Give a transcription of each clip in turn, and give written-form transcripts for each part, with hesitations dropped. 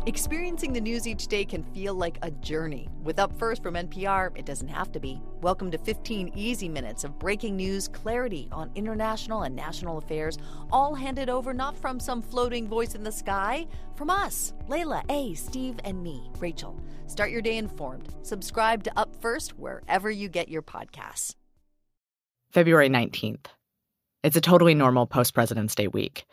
Experiencing the news each day can feel like a journey. With Up First from NPR, it doesn't have to be. Welcome to 15 easy minutes of breaking news, clarity on international and national affairs, all handed over not from some floating voice in the sky, from us, Layla, A, Steve, and me, Rachel. Start your day informed. Subscribe to Up First wherever you get your podcasts. February 19th. It's a totally normal post-President's Day week.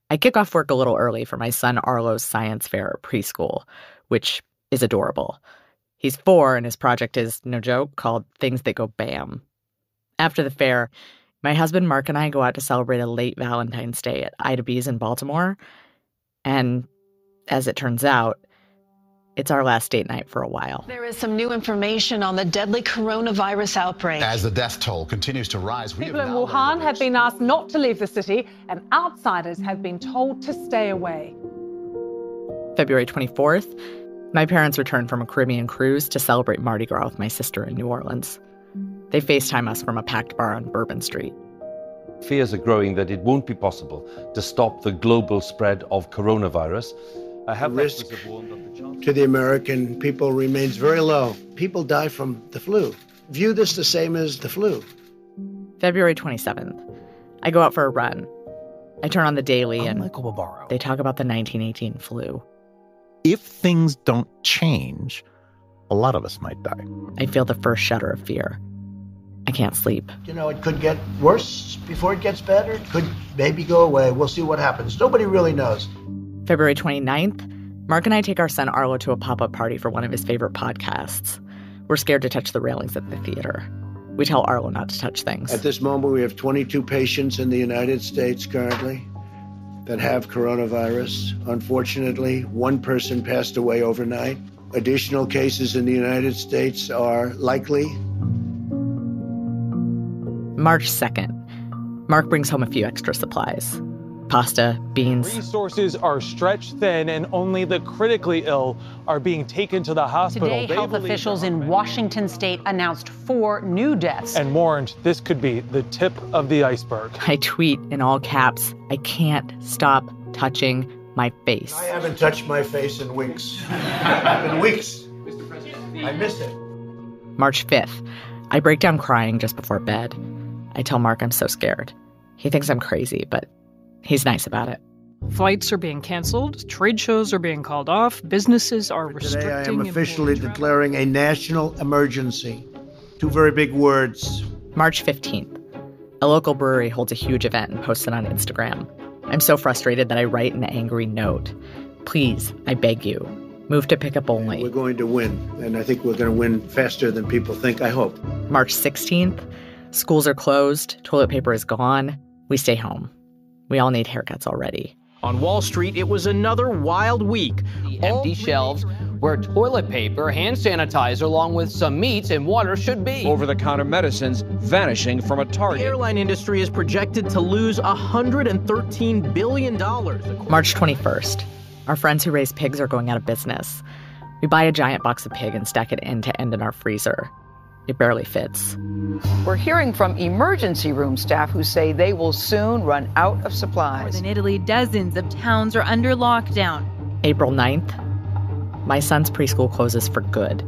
I kick off work a little early for my son Arlo's science fair at preschool, which is adorable. He's 4 and his project is, no joke, called Things That Go Bam. After the fair, my husband Mark and I go out to celebrate a late Valentine's Day at Ida B's in Baltimore. And as it turns out, it's our last date night for a while. There is some new information on the deadly coronavirus outbreak. As the death toll continues to rise, people in Wuhan have been asked not to leave the city, and outsiders have been told to stay away. February 24th, my parents returned from a Caribbean cruise to celebrate Mardi Gras with my sister in New Orleans. They FaceTime us from a packed bar on Bourbon Street. Fears are growing that it won't be possible to stop the global spread of coronavirus. Risk to the American people remains very low. People die from the flu. View this the same as the flu. February 27th. I go out for a run. I turn on the Daily and they talk about the 1918 flu. If things don't change, a lot of us might die. I feel the first shudder of fear. I can't sleep. You know, it could get worse before it gets better. It could maybe go away. We'll see what happens. Nobody really knows. February 29th, Mark and I take our son Arlo to a pop-up party for one of his favorite podcasts. We're scared to touch the railings at the theater. We tell Arlo not to touch things. At this moment, we have 22 patients in the United States currently that have coronavirus. Unfortunately, one person passed away overnight. Additional cases in the United States are likely. March 2nd. Mark brings home a few extra supplies. Pasta, beans. Resources are stretched thin and only the critically ill are being taken to the hospital. Today, health officials in Washington state announced 4 new deaths. And warned this could be the tip of the iceberg. I tweet in all caps, I can't stop touching my face. I haven't touched my face in weeks. In weeks. Mr. President, I miss it. March 5th. I break down crying just before bed. I tell Mark I'm so scared. He thinks I'm crazy, but he's nice about it. Flights are being canceled, trade shows are being called off, businesses are restricting. Today I am officially declaring a national emergency. 2 very big words. March 15th. A local brewery holds a huge event and posts it on Instagram. I'm so frustrated that I write an angry note. Please, I beg you, move to pickup only. We're going to win, and I think we're going to win faster than people think, I hope. March 16th. Schools are closed, toilet paper is gone. We stay home. We all need haircuts already. On Wall Street, it was another wild week. The empty shelves where toilet paper, hand sanitizer, along with some meats and water should be. Over-the-counter medicines vanishing from a Target. The airline industry is projected to lose $113 billion. March 21st. Our friends who raise pigs are going out of business. We buy a giant box of pig and stack it end to end in our freezer. It barely fits. We're hearing from emergency room staff who say they will soon run out of supplies. More than Italy, dozens of towns are under lockdown. April 9th, my son's preschool closes for good.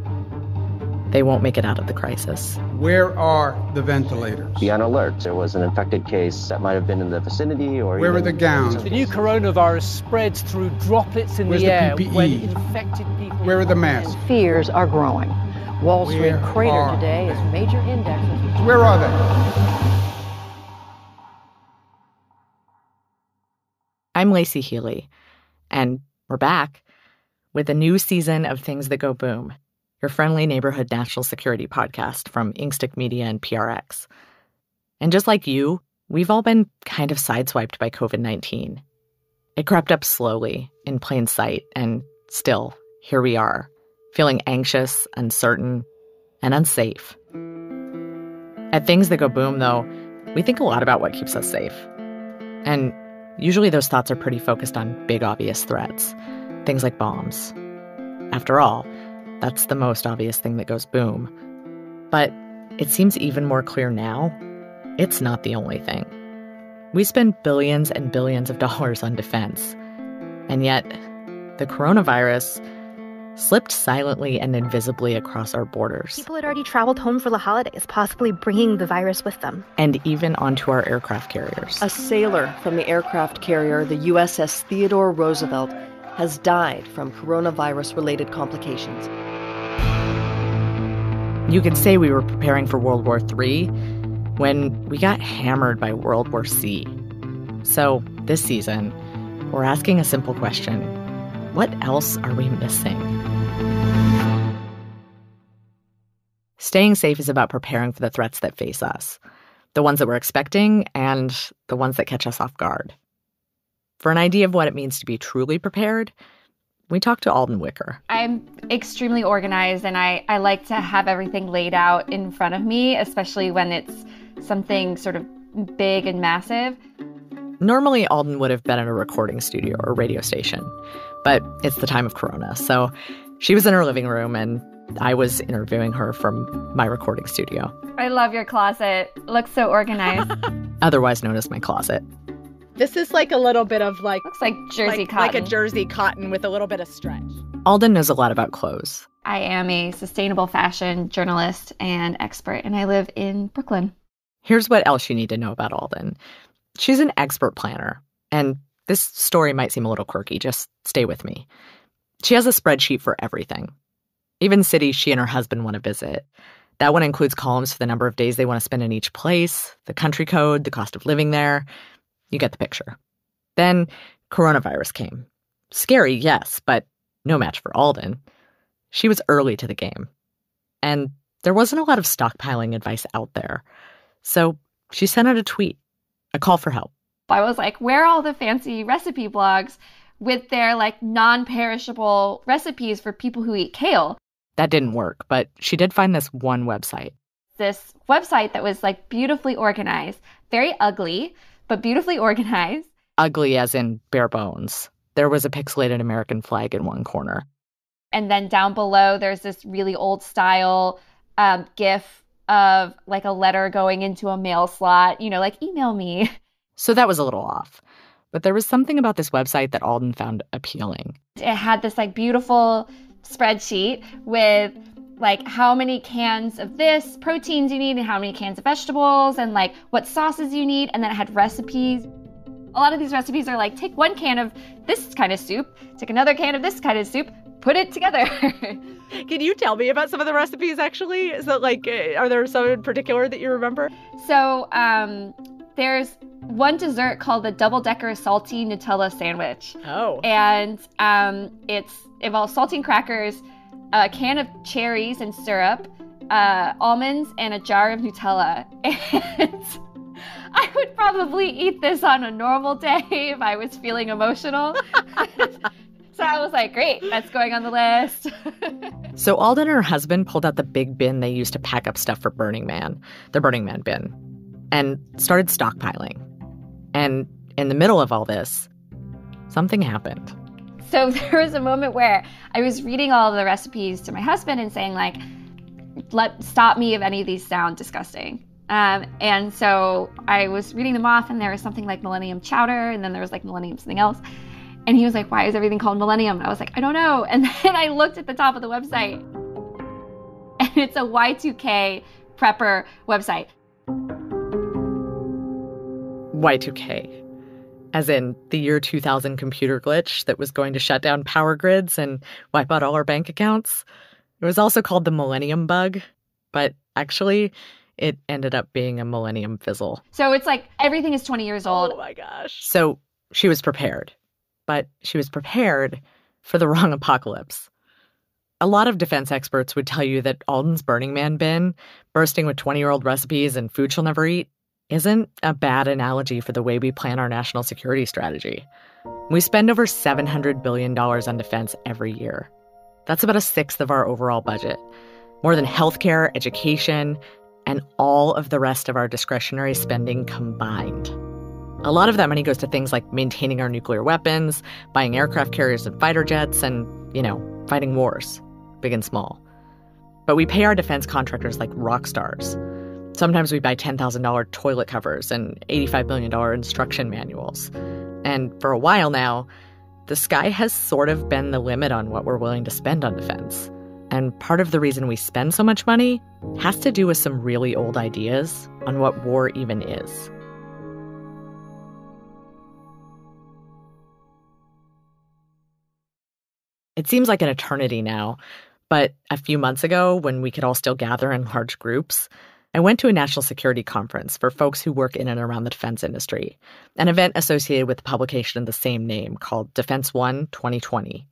They won't make it out of the crisis. Where are the ventilators? Be on alert. There was an infected case that might have been in the vicinity or Where are the gowns? The new coronavirus spreads through droplets in the air when infected people... Where are the masks? Fears are growing. Wall Street cratered today as major indexes. Where are they? I'm Lacey Healy, and we're back with a new season of Things That Go Boom, your friendly neighborhood national security podcast from Inkstick Media and PRX. And just like you, we've all been kind of sideswiped by COVID-19. It crept up slowly, in plain sight, and still, here we are. Feeling anxious, uncertain, and unsafe. At Things That Go Boom, though, we think a lot about what keeps us safe. And usually those thoughts are pretty focused on big, obvious threats. Things like bombs. After all, that's the most obvious thing that goes boom. But it seems even more clear now, it's not the only thing. We spend billions and billions of dollars on defense. And yet, the coronavirus slipped silently and invisibly across our borders. People had already traveled home for the holidays, possibly bringing the virus with them. And even onto our aircraft carriers. A sailor from the aircraft carrier, the USS Theodore Roosevelt, has died from coronavirus-related complications. You could say we were preparing for World War III when we got hammered by World War C. So this season, we're asking a simple question. What else are we missing? Staying safe is about preparing for the threats that face us, the ones that we're expecting and the ones that catch us off guard. For an idea of what it means to be truly prepared, we talked to Alden Wicker. I'm extremely organized, and I like to have everything laid out in front of me, especially when it's something sort of big and massive. Normally, Alden would have been in a recording studio or radio station, but it's the time of Corona, so she was in her living room and I was interviewing her from my recording studio. I love your closet. It looks so organized. Otherwise known as my closet. This is like a little bit of like... Looks like jersey cotton. Like a jersey cotton with a little bit of stretch. Alden knows a lot about clothes. I am a sustainable fashion journalist and expert, and I live in Brooklyn. Here's what else you need to know about Alden. She's an expert planner, and this story might seem a little quirky. Just stay with me. She has a spreadsheet for everything. Even cities she and her husband want to visit. That one includes columns for the number of days they want to spend in each place, the country code, the cost of living there. You get the picture. Then coronavirus came. Scary, yes, but no match for Alden. She was early to the game. And there wasn't a lot of stockpiling advice out there. So she sent out a tweet, a call for help. I was like, where are all the fancy recipe blogs with their like non-perishable recipes for people who eat kale? That didn't work, but she did find this one website. This website that was like beautifully organized, very ugly, but beautifully organized. Ugly as in bare bones. There was a pixelated American flag in one corner. And then down below, there's this really old style GIF of like a letter going into a mail slot, you know, like email me. So that was a little off. But there was something about this website that Alden found appealing. It had this like beautiful spreadsheet with like how many cans of this proteins you need and how many cans of vegetables and like what sauces you need. And then it had recipes. A lot of these recipes are like, take 1 can of this kind of soup, take another can of this kind of soup, put it together. Can you tell me about some of the recipes, actually? Is that like, are there some in particular that you remember? So there's one dessert called the double-decker salty Nutella sandwich. Oh. And it involves saltine crackers, a can of cherries and syrup, almonds, and a jar of Nutella. And I would probably eat this on a normal day if I was feeling emotional. So I was like, great, that's going on the list. So Alden and her husband pulled out the big bin they used to pack up stuff for Burning Man, the Burning Man bin, and started stockpiling. And in the middle of all this, something happened. So there was a moment where I was reading all of the recipes to my husband and saying, like, stop me if any of these sound disgusting. And so I was reading them off, and there was something like Millennium Chowder, and then there was like Millennium something else. And he was like, why is everything called Millennium? And I was like, I don't know. And then I looked at the top of the website, and it's a Y2K prepper website. Y2K, as in the year 2000 computer glitch that was going to shut down power grids and wipe out all our bank accounts. It was also called the Millennium Bug, but actually it ended up being a Millennium Fizzle. So it's like everything is 20 years old. Oh my gosh. So she was prepared, but she was prepared for the wrong apocalypse. A lot of defense experts would tell you that Alden's Burning Man bin, bursting with 20-year-old recipes and food she'll never eat, isn't a bad analogy for the way we plan our national security strategy. We spend over $700 billion on defense every year. That's about 1/6 of our overall budget, more than healthcare, education, and all of the rest of our discretionary spending combined. A lot of that money goes to things like maintaining our nuclear weapons, buying aircraft carriers and fighter jets, and, fighting wars, big and small. But we pay our defense contractors like rock stars. Sometimes we buy $10,000 toilet covers and $85 million instruction manuals. And for a while now, the sky has sort of been the limit on what we're willing to spend on defense. And part of the reason we spend so much money has to do with some really old ideas on what war even is. It seems like an eternity now, but a few months ago, when we could all still gather in large groups, I went to a national security conference for folks who work in and around the defense industry, an event associated with the publication of the same name called Defense One 2020.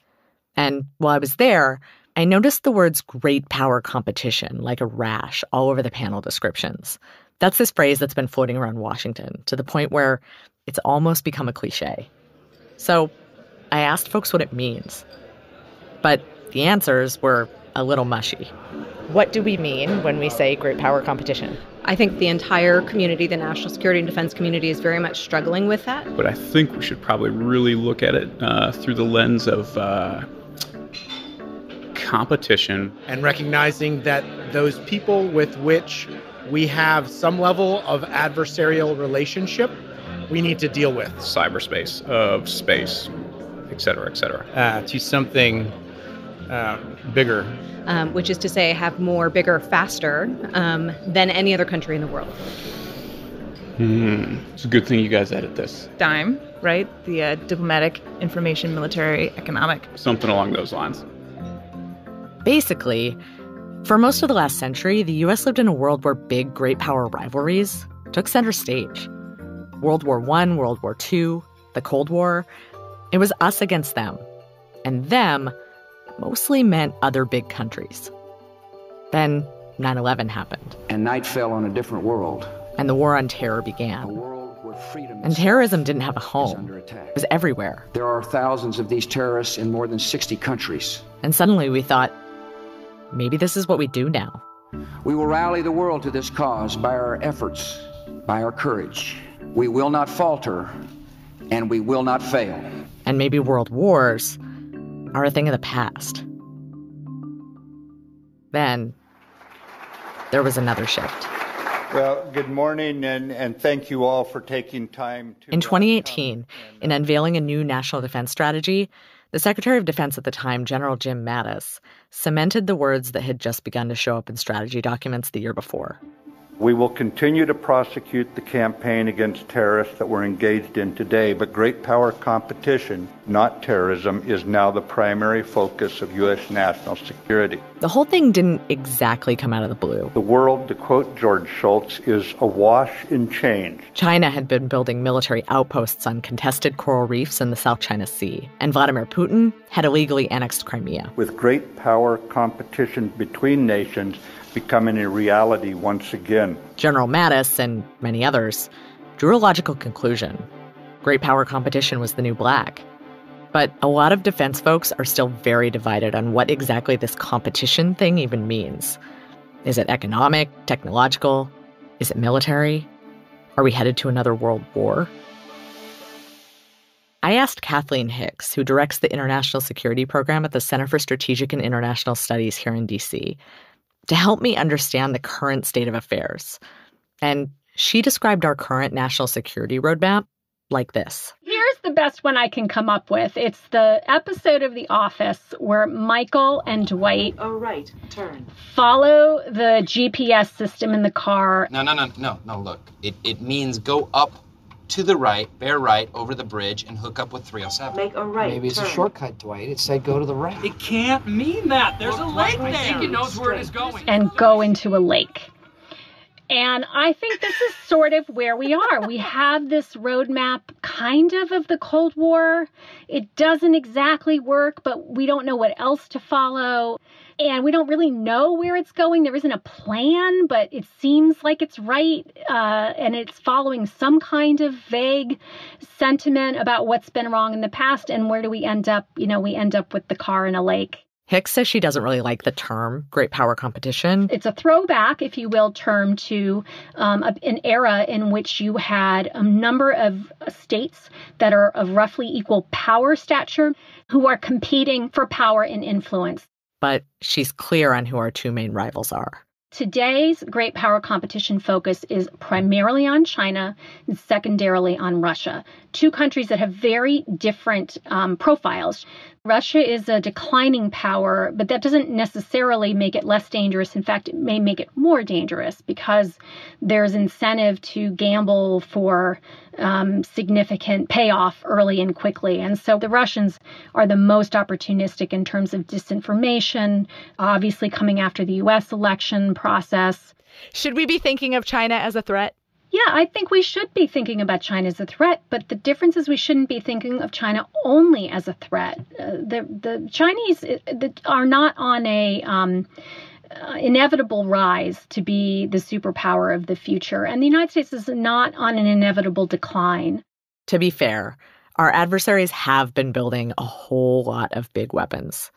And while I was there, I noticed the words great power competition like a rash all over the panel descriptions. That's this phrase that's been floating around Washington to the point where it's almost become a cliche. So I asked folks what it means. But the answers were a little mushy. What do we mean when we say great power competition? I think the entire community, the national security and defense community, is very much struggling with that. But I think we should probably really look at it through the lens of competition. And recognizing that those people with which we have some level of adversarial relationship, we need to deal with. Cyberspace, of space, et cetera, to something bigger. Which is to say have more, bigger, faster than any other country in the world. It's a good thing you guys edit this. DIME, right? The diplomatic, information, military, economic. Something along those lines. Basically, for most of the last century, the U.S. lived in a world where big great power rivalries took center stage. World War I, World War II, the Cold War, it was us against them. And them mostly meant other big countries. Then 9/11 happened. And night fell on a different world. And the war on terror began. A world where freedom and terrorism didn't have a home. It was everywhere. There are thousands of these terrorists in more than 60 countries. And suddenly we thought, maybe this is what we do now. We will rally the world to this cause by our efforts, by our courage. We will not falter, and we will not fail. And maybe world wars are a thing of the past. Then there was another shift. Well, good morning, and thank you all for taking time to... In 2018, in unveiling a new national defense strategy, the Secretary of Defense at the time, General Jim Mattis, cemented the words that had just begun to show up in strategy documents the year before. We will continue to prosecute the campaign against terrorists that we're engaged in today, but great power competition, not terrorism, is now the primary focus of U.S. national security. The whole thing didn't exactly come out of the blue. The world, to quote George Shultz, is awash in change. China had been building military outposts on contested coral reefs in the South China Sea, and Vladimir Putin had illegally annexed Crimea. With great power competition between nations becoming a reality once again. General Mattis and many others drew a logical conclusion. Great power competition was the new black. But a lot of defense folks are still very divided on what exactly this competition thing even means. Is it economic, technological? Is it military? Are we headed to another world war? I asked Kathleen Hicks, who directs the International Security Program at the Center for Strategic and International Studies here in D.C., to help me understand the current state of affairs. And she described our current national security roadmap like this. Here's the best one I can come up with. It's the episode of The Office where Michael and Dwight follow the GPS system in the car. No, look. It means go up to the right, bear right, over the bridge, and hook up with 307. Make a right Maybe it's turn. a shortcut, Dwight. It said go to the right. It can't mean that. There's a lake there. I think it knows where it is going. And go into a lake. And I think this is sort of where we are. We have this roadmap kind of the Cold War. It doesn't exactly work, but we don't know what else to follow. And we don't really know where it's going. There isn't a plan, but it seems like it's right. And it's following some kind of vague sentiment about what's been wrong in the past. And where do we end up? We end up with the car in a lake. Hicks says she doesn't really like the term great power competition. It's a throwback, if you will, term to an era in which you had a number of states that are of roughly equal power stature who are competing for power and influence. But she's clear on who our two main rivals are. Today's great power competition focus is primarily on China and secondarily on Russia, two countries that have very different profiles. Russia is a declining power, but that doesn't necessarily make it less dangerous. In fact, it may make it more dangerous because there's incentive to gamble for significant payoff early and quickly. And so the Russians are the most opportunistic in terms of disinformation, obviously coming after the U.S. election process. Should we be thinking of China as a threat? Yeah, I think we should be thinking about China as a threat, but the difference is we shouldn't be thinking of China only as a threat. The Chinese are not on a inevitable rise to be the superpower of the future, and the United States is not on an inevitable decline. To be fair, our adversaries have been building a whole lot of big weapons.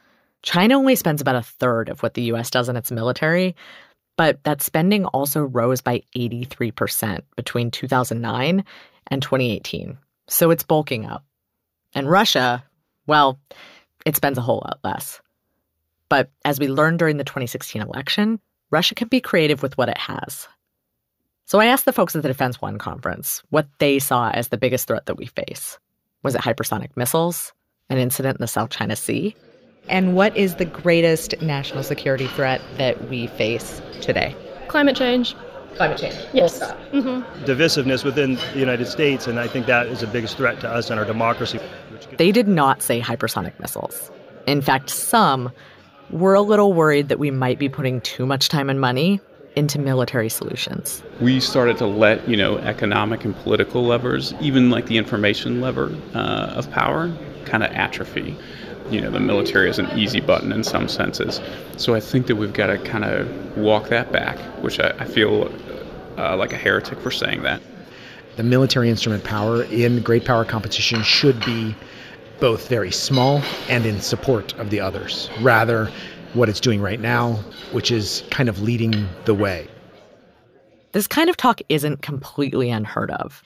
China only spends about a third of what the U.S. does in its military, but that spending also rose by 83% between 2009 and 2018. So it's bulking up. And Russia, well, it spends a whole lot less. But as we learned during the 2016 election, Russia can be creative with what it has. So I asked the folks at the Defense One conference what they saw as the biggest threat that we face. Was it hypersonic missiles? An incident in the South China Sea? And what is the greatest national security threat that we face today? Climate change. Climate change. Yes. Mm-hmm. Divisiveness within the United States, and I think that is the biggest threat to us and our democracy. They did not say hypersonic missiles. In fact, some were a little worried that we might be putting too much time and money into military solutions. We started to let, economic and political levers, even like the information lever of power, kind of atrophy. The military is an easy button in some senses. So I think that we've got to kind of walk that back, which I feel like a heretic for saying that. The military instrument power in great power competition should be both very small and in support of the others, rather what it's doing right now, which is kind of leading the way. This kind of talk isn't completely unheard of.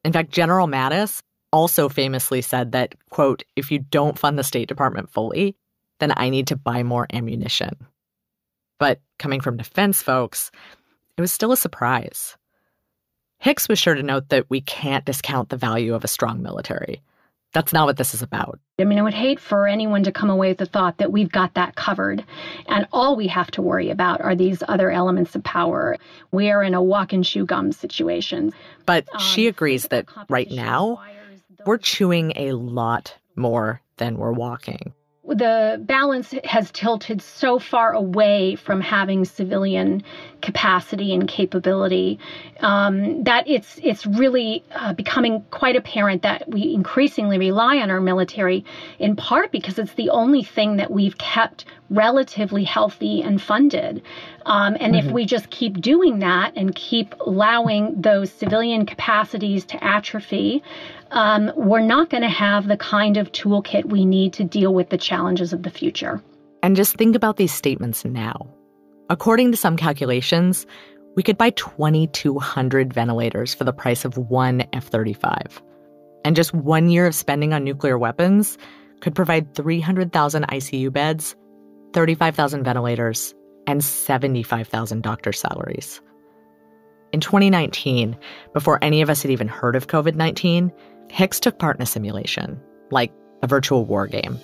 In fact, General Mattis also famously said that, quote, if you don't fund the State Department fully, then I need to buy more ammunition. But coming from defense folks, it was still a surprise. Hicks was sure to note that we can't discount the value of a strong military. That's not what this is about. I mean, I would hate for anyone to come away with the thought that we've got that covered, and all we have to worry about are these other elements of power. We are in a walk and chew gum situation. But she agrees that right now, we're chewing a lot more than we're walking. The balance has tilted so far away from having civilian capacity and capability that it's really becoming quite apparent that we increasingly rely on our military, in part because it's the only thing that we've kept relatively healthy and funded. And if we just keep doing that and keep allowing those civilian capacities to atrophy, we're not going to have the kind of toolkit we need to deal with the challenges of the future. And just think about these statements now. According to some calculations, we could buy 2,200 ventilators for the price of one F-35. And just 1 year of spending on nuclear weapons could provide 300,000 ICU beds, 35,000 ventilators, and 75,000 doctor salaries. In 2019, before any of us had even heard of COVID-19, Hicks took part in a simulation, like a virtual war game.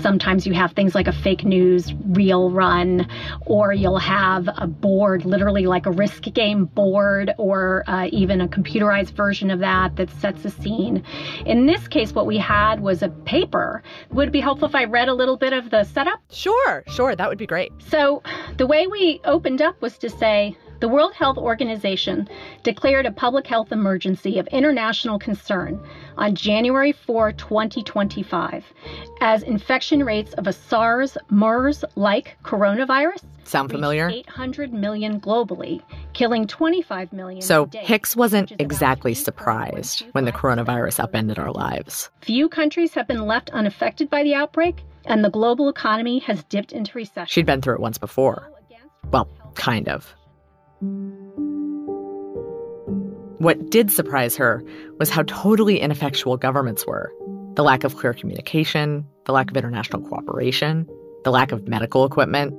Sometimes you have things like a fake news reel run, or you'll have a board, literally like a risk game board, or even a computerized version of that sets a scene. In this case, what we had was a paper. Would it be helpful if I read a little bit of the setup? Sure, that would be great. So the way we opened up was to say, the World Health Organization declared a public health emergency of international concern on January 4, 2025, as infection rates of a SARS-MERS-like coronavirus sound familiar? 800 million globally, killing 25 million. So Hicks wasn't exactly surprised when the coronavirus upended our lives. Few countries have been left unaffected by the outbreak, and the global economy has dipped into recession. She'd been through it once before. Well, kind of. What did surprise her was how totally ineffectual governments were. The lack of clear communication, the lack of international cooperation, the lack of medical equipment.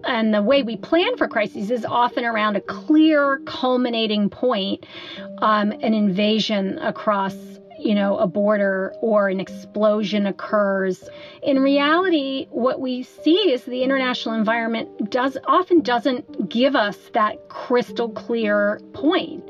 And the way we plan for crises is often around a clear culminating point, an invasion across, a border or an explosion occurs. In reality, what we see is the international environment often doesn't give us that crystal clear point.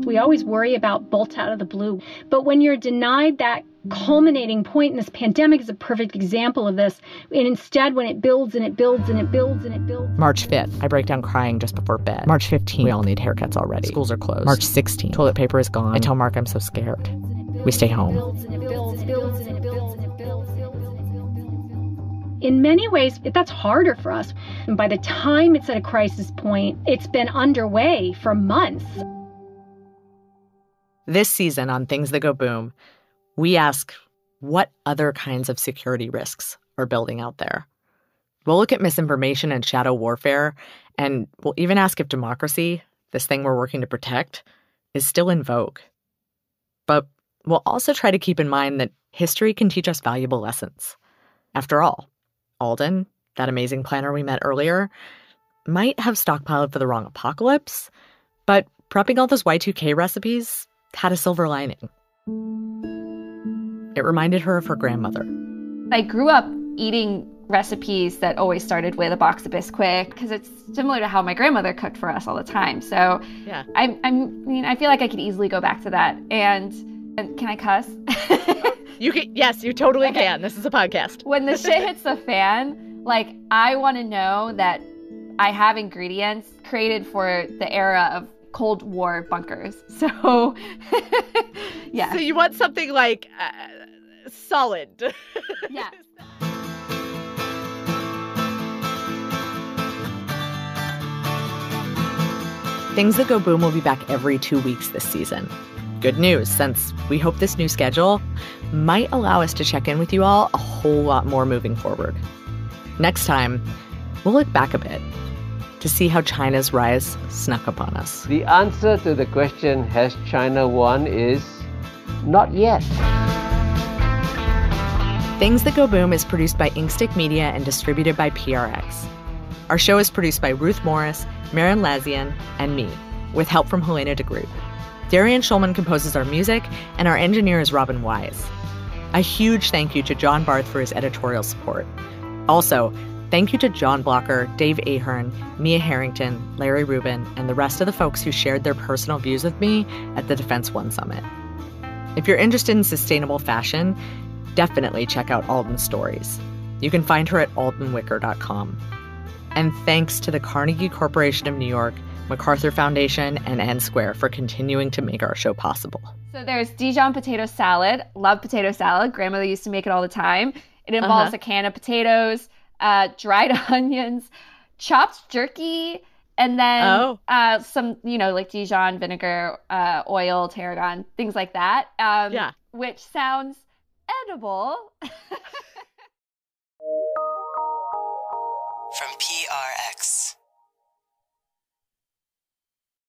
We always worry about bolts out of the blue. But when you're denied that culminating point, and this pandemic is a perfect example of this, and instead when it builds and it builds and it builds and it builds. March 5th, I break down crying just before bed. March 15th, we all need haircuts already. Schools are closed. March 16th, toilet paper is gone. I tell Mark I'm so scared. We stay home. In many ways, that's harder for us. And by the time it's at a crisis point, it's been underway for months. This season on Things That Go Boom, we ask what other kinds of security risks are building out there. We'll look at misinformation and shadow warfare, and we'll even ask if democracy, this thing we're working to protect, is still in vogue. But we'll also try to keep in mind that history can teach us valuable lessons. After all, Alden, that amazing planner we met earlier, might have stockpiled for the wrong apocalypse, but prepping all those Y2K recipes had a silver lining. It reminded her of her grandmother. I grew up eating recipes that always started with a box of Bisquick because it's similar to how my grandmother cooked for us all the time. So yeah, I feel like I could easily go back to that. And can I cuss? You can. Yes, you totally can. This is a podcast. When the shit hits the fan, I want to know that I have ingredients created for the era of Cold War bunkers. So, yeah. So you want something solid. Yeah. Things That Go Boom will be back every 2 weeks this season. Good news, since we hope this new schedule might allow us to check in with you all a whole lot more moving forward. Next time, we'll look back a bit to see how China's rise snuck upon us. The answer to the question, has China won, is not yet. Things That Go Boom is produced by Inkstick Media and distributed by PRX. Our show is produced by Ruth Morris, Marin Lazian, and me, with help from Helena DeGroot. Darian Schulman composes our music, and our engineer is Robin Wise. A huge thank you to John Barth for his editorial support. Also, thank you to John Blocker, Dave Ahern, Mia Harrington, Larry Rubin, and the rest of the folks who shared their personal views with me at the Defense One Summit. If you're interested in sustainable fashion, definitely check out Alden's stories. You can find her at aldenwicker.com. And thanks to the Carnegie Corporation of New York, MacArthur Foundation, and N Square for continuing to make our show possible. So there's Dijon potato salad. Love potato salad. Grandmother used to make it all the time. It involves a can of potatoes, dried onions, chopped jerky, and then some, Dijon vinegar, oil, tarragon, things like that. Which sounds edible.